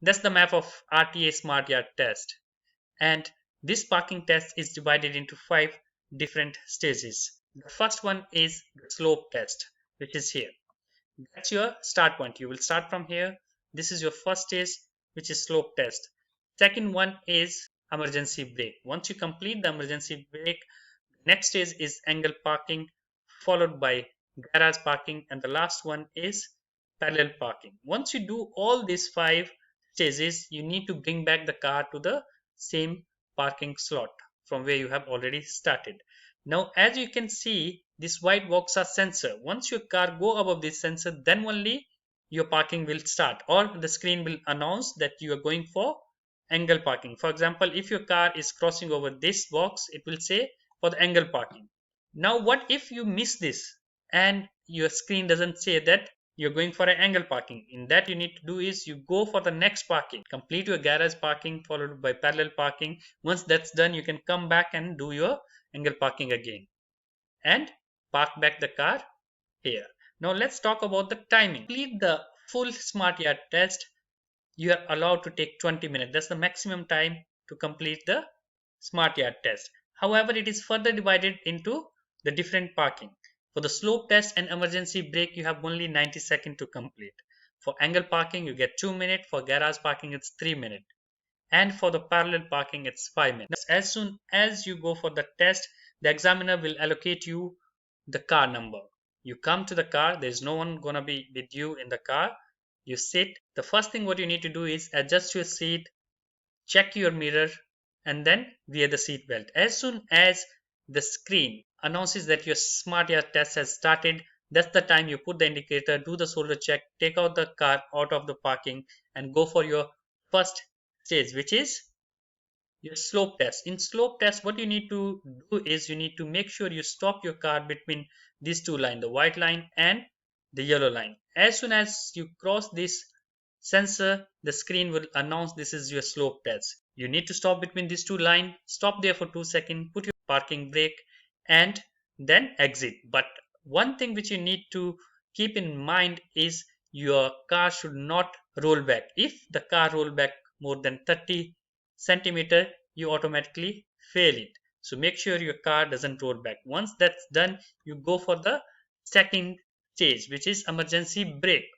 That's the map of RTA Smart Yard Test. And this parking test is divided into 5 different stages. The first one is the slope test, which is here. That's your start point. You will start from here. This is your first stage, which is slope test. Second one is emergency brake. Once you complete the emergency brake, next stage is angle parking, followed by garage parking, and the last one is parallel parking. Once you do all these 5 stages, you need to bring back the car to the same parking slot from where you have already started. Now, as you can see, this white box are sensor. Once your car go above this sensor, then only your parking will start, or the screen will announce that you are going for angle parking. For example, if your car is crossing over this box, it will say for the angle parking. Now, what if you miss this and your screen doesn't say that you're going for an angle parking? In that, you need to do is you go for the next parking, complete your garage parking followed by parallel parking. Once that's done, you can come back and do your angle parking again and park back the car here. Now let's talk about the timing. Complete the full smart yard test. You are allowed to take 20 minutes. That's the maximum time to complete the smart yard test. However, it is further divided into the different parking. For the slope test and emergency brake, you have only 90 seconds to complete. For angle parking, you get 2 minutes. For garage parking, it's 3 minutes. And for the parallel parking, it's 5 minutes. As soon as you go for the test, the examiner will allocate you the car number. You come to the car, there's no one gonna be with you in the car. You sit. The first thing what you need to do is adjust your seat, check your mirror, and then wear the seat belt. As soon as the screen announces that your smart yard test has started, that's the time you put the indicator, do the shoulder check, take out the car out of the parking, and go for your first stage, which is your slope test. In slope test, what you need to do is you need to make sure you stop your car between these two lines, the white line and the yellow line. As soon as you cross this sensor, the screen will announce this is your slope test. You need to stop between these two lines, stop there for 2 seconds, put your parking brake, and then exit. But one thing which you need to keep in mind is your car should not roll back. If the car roll back more than 30 centimeter, you automatically fail it. So make sure your car doesn't roll back. Once that's done, you go for the second stage, which is emergency brake.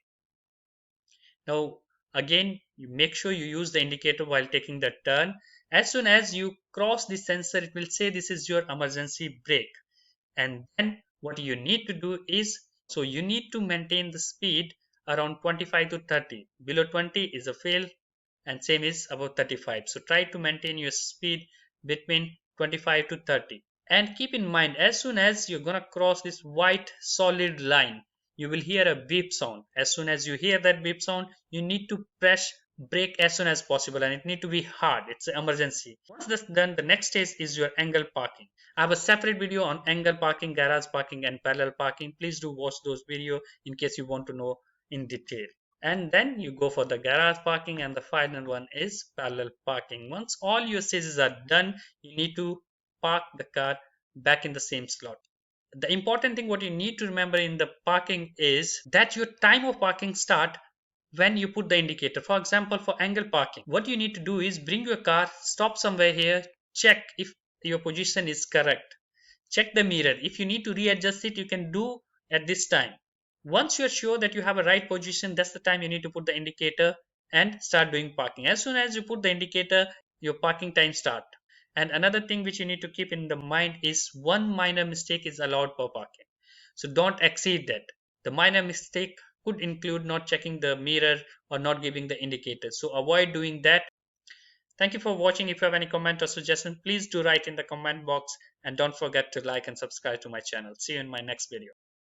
Now again, you make sure you use the indicator while taking the turn. As soon as you cross the sensor, it will say this is your emergency brake. And then what you need to do is, so you need to maintain the speed around 25 to 30. Below 20 is a fail, and same is above 35. So try to maintain your speed between 25 to 30. And keep in mind, as soon as you're gonna cross this white solid line, you will hear a beep sound. As soon as you hear that beep sound, you need to press brake as soon as possible, and it need to be hard. It's an emergency. Once that's done, the next stage is your angle parking. I have a separate video on angle parking, garage parking, and parallel parking. Please do watch those videos in case you want to know in detail. And then you go for the garage parking, and the final one is parallel parking. Once all your stages are done, you need to park the car back in the same slot. The important thing what you need to remember in the parking is that your time of parking start when you put the indicator. For example, for angle parking, what you need to do is bring your car, stop somewhere here, check if your position is correct, check the mirror. If you need to readjust it, you can do at this time. Once you're sure that you have a right position, that's the time you need to put the indicator and start doing parking. As soon as you put the indicator, your parking time start. And another thing which you need to keep in the mind is one minor mistake is allowed per parking. So don't exceed that. The minor mistake could include not checking the mirror or not giving the indicator. So avoid doing that. Thank you for watching. If you have any comment or suggestion, please do write in the comment box, and don't forget to like and subscribe to my channel. See you in my next video.